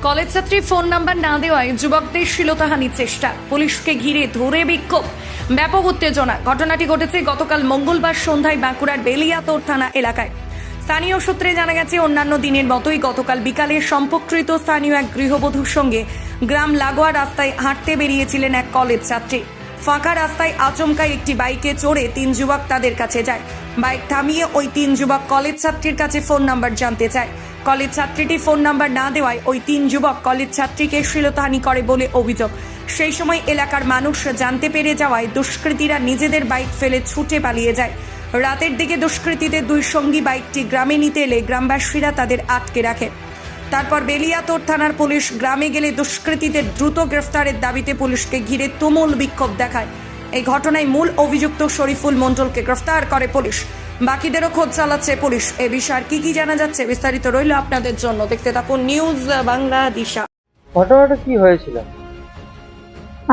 College ছাত্রী phone number না দেওয়ায় যুবকদের শ্লীলতাহানির চেষ্টা, পুলিশকে ঘিরে ধরে বিক্ষোভ, ব্যাপক উত্তেজনা। ঘটনাটি ঘটেছে গতকাল মঙ্গলবার সন্ধ্যায় বাঁকুড়ার বেলিয়াতোড় থানা এলাকায়। স্থানীয় সূত্রে জানা গেছে, অন্যান্য দিনের মতোই গতকাল বিকালে সম্পর্কিত স্থানীয় এক গৃহবধূর সঙ্গে গ্রাম লাগোয়া রাস্তায় হাঁটতে বেরিয়েছিলেন এক কলেজ ছাত্রী। ফাঁকা রাস্তায় আচমকা একটি বাইকে চড়ে তিন যুবক তাদের কাছে যায়। বাইক থামিয়ে ওই তিন যুবক কলেজ ছাত্রীর কাছে ফোন নাম্বার জানতে চায়। কলেজ ছাত্রীটি ফোন নাম্বার না দেওয়ায় ওই তিন যুবক কলেজ ছাত্রীকে শ্লীলতাহানি করে বলে অভিযোগ। সেই সময় এলাকার মানুষ জানতে পেরে যাওয়ায় দুষ্কৃতীরা নিজেদের বাইক ফেলে ছুটে পালিয়ে যায়। রাতের দিকে দুষ্কৃতীদের দুই সঙ্গী বাইকটি গ্রামে নিতে এলে গ্রামবাসীরা তাদের আটকে রাখে। তারপর বেলিয়াতোড় থানার পুলিশ গ্রামে গেলে দুষ্কৃতীদের দ্রুত গ্রেফতারের দাবিতে পুলিশকে ঘিরে তুমুল বিক্ষোভ দেখায়। এই ঘটনায় মূল অভিযুক্ত শরীফুল মণ্ডলকে গ্রেফতার করে পুলিশ। বাকিদেরও খোঁজ চালাচ্ছে পুলিশ। এ বিষয়ে কি জানা যাচ্ছে বিস্তারিত রইল আপনাদের জন্য, দেখতে থাকুন নিউজ বাংলা দিশা। ঘটনাটা কি হয়েছিল?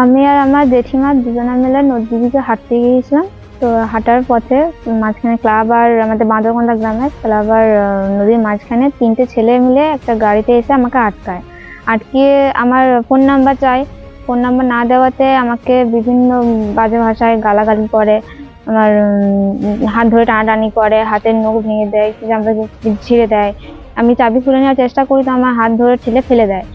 আমি আর আমার জেঠিমা দুজনে মিলে নদীর দিকে হাঁটতে গিয়েছিলাম। তো হাঁটার পথে মাঝখানে ক্লাব আর আমাদের বাঁদরকন্দা গ্রামের ক্লাব আর নদীর মাঝখানে তিনটে ছেলে মিলে একটা গাড়িতে এসে আমাকে আটকিয়ে আমার ফোন নাম্বার চাই। ফোন নাম্বার না দেওয়াতে আমাকে বিভিন্ন বাজে ভাষায় গালাগালি করে, আমার হাত ধরে টানাটানি করে, হাতের নখ ভেঙে দেয়, আমাকে ছিঁড়ে দেয়। আমি চাবি খুলে নেওয়ার চেষ্টা করি তো আমার হাত ধরে ঠেলে ফেলে দেয়।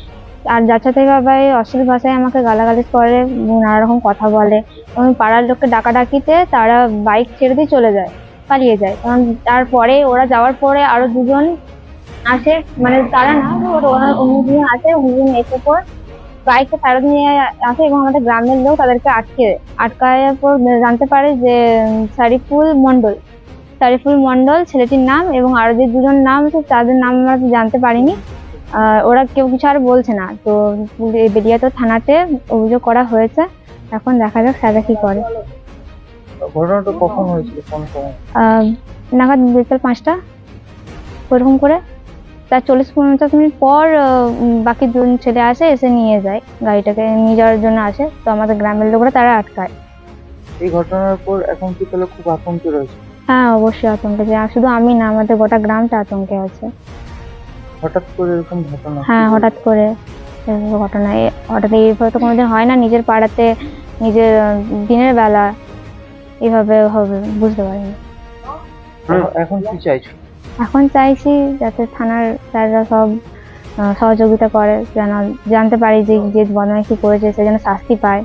আর যাচ্ছে থেকে ভাই অশ্লীল ভাষায় আমাকে গালাগালি করে, নানা রকম কথা বলে। এবং পাড়ার লোককে ডাকাডাকিতে তারা বাইক ছেড়ে দিয়ে চলে যায়, পালিয়ে যায়। কারণ তারপরে ওরা যাওয়ার পরে আরো দুজন আসে, মানে তারা না, ওরা অন্য দুজন আসে, অন্যজন এসে পর বাইকটা ফেরত নিয়ে আসে এবং আমাদের গ্রামের লোক তাদেরকে আটকানোর পর জানতে পারে যে শরীফুল মণ্ডল ছেলেটির নাম, এবং আরো যে দুজন নাম আছে তাদের নাম আমরা জানতে পারিনি। ওরা কেউ কিছু আর বলছে না। তো বেলিয়াতোড় থানাতে অভিযোগ করা হয়েছে, এখন দেখা যাক সাজা কি করে। ঘটনাটা কখন হয়েছিল, কোন সময়? নাগাদ বিকেল 5টা ওরকম করে। তার 40-50 মিনিট পর বাকি দুজন ছেলে আসে, এসে নিয়ে যায়, গাড়িটাকে নিয়ে যাওয়ার জন্য আসে। তো আমাদের গ্রামের লোকরা তারা আটকায়। এই ঘটনার পর এখন কি তাহলে খুব আতঙ্কে রয়েছে? হ্যাঁ, অবশ্যই আতঙ্কে, যে শুধু আমি না, আমাদের গোটা গ্রামটা আতঙ্কে আছে। হঠাৎ করে এরকম ঘটনা? হ্যাঁ, হঠাৎ করে ঘটনা। হঠাৎ এইভাবে তো কোনোদিন হয় না, নিজের পাড়াতে, নিজের দিনের বেলা এভাবে হবে বুঝতে পারিনি। এখন কি চাইছো? এখন চাইছি যাতে থানার স্যাররা সব সহযোগিতা করে, যেন জানতে পারি যে বদমাইশি করেছে সে যেন শাস্তি পায়,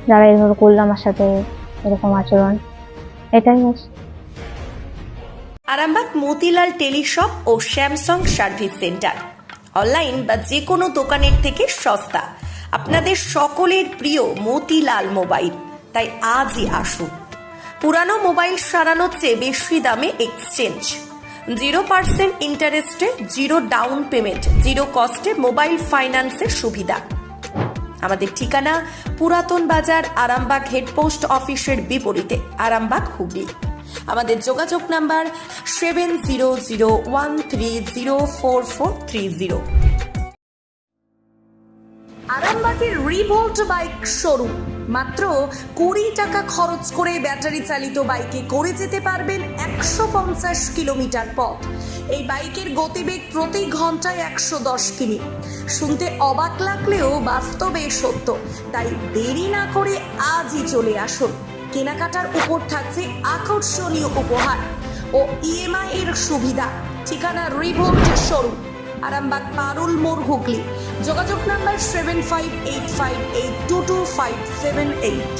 যারা এইভাবে করলো আমার সাথে এরকম আচরণ। এটাই হচ্ছে। আরামবাগ মতিলাল টেলিশপ ও স্যামসাং সার্ভিস সেন্টার, অনলাইন বা যে কোনো দোকানের থেকে সস্তা। আপনাদের সকলের প্রিয় মতিলাল মোবাইল, তাই আজই আসুন। পুরানো মোবাইল সারানোর চেয়ে বেশি দামে এক্সচেঞ্জ, 0% ইন্টারেস্টে, 0 ডাউন পেমেন্ট, 0 কস্টে মোবাইল ফাইন্যান্সের সুবিধা। আমাদের ঠিকানা পুরাতন বাজার, আরামবাগ হেডপোস্ট অফিসের বিপরীতে, আরামবাগ, হুগলি। আমাদের যোগাযোগ নাম্বার 7001304430। আরামবাগের রিভোল্ট বাইক শোরুম, মাত্র 20 টাকা খরচ করে ব্যাটারি চালিত বাইকে করে যেতে পারবেন 150 কিলোমিটার পথ। এই বাইকের গতিবেগ প্রতি ঘন্টায় 110 কিমি। শুনতে অবাক লাগলেও বাস্তবে সত্য, তাই দেরি না করে আজই চলে আসুন। কেনাকাটার উপর থাকছে আকর্ষণীয় উপহার ও ইএমআই এর সুবিধা। ঠিকানা রিভোল্ট শোরুম, আরামবাগ পারুল মোড়, হুগলি। যোগাযোগ নাম্বার 7585822578।